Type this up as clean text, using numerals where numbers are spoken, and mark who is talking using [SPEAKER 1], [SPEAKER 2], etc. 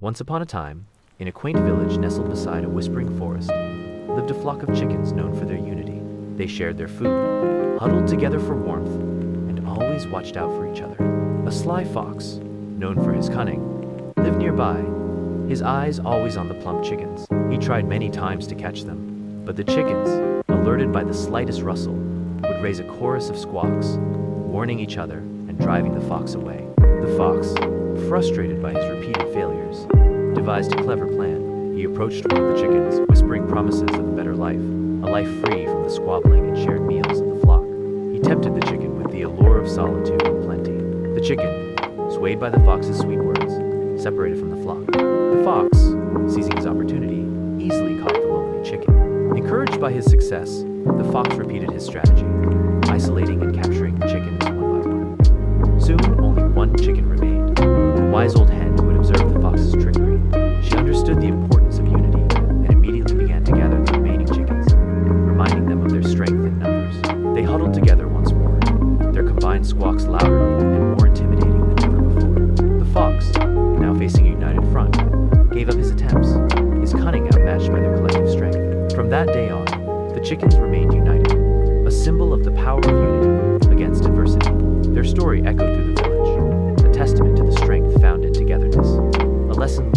[SPEAKER 1] Once upon a time, in a quaint village nestled beside a whispering forest, lived a flock of chickens known for their unity. They shared their food, huddled together for warmth, and always watched out for each other. A sly fox, known for his cunning, lived nearby, his eyes always on the plump chickens. He tried many times to catch them, but the chickens, alerted by the slightest rustle, would raise a chorus of squawks, warning each other and driving the fox away. The fox, frustrated by his repeated failures, devised a clever plan. He approached one of the chickens, whispering promises of a better life, a life free from the squabbling and shared meals of the flock. He tempted the chicken with the allure of solitude and plenty. The chicken, swayed by the fox's sweet words, separated from the flock. The fox, seizing his opportunity, easily caught the lonely chicken. Encouraged by his success, the fox repeated his strategy, isolating and capturing the chickens one by one. Soon, only one chicken remained, a wise old hen who had observed the fox's trickery. She understood the importance of unity and immediately began to gather the remaining chickens, reminding them of their strength in numbers. They huddled together once more, their combined squawks louder and more intimidating than ever before. The fox, now facing a united front, gave up his attempts, his cunning outmatched by their collective strength. From that day on, the chickens remained united, a symbol of the power of unity against adversity. Their story echoed through the village, a testament to the strength found in togetherness, a lesson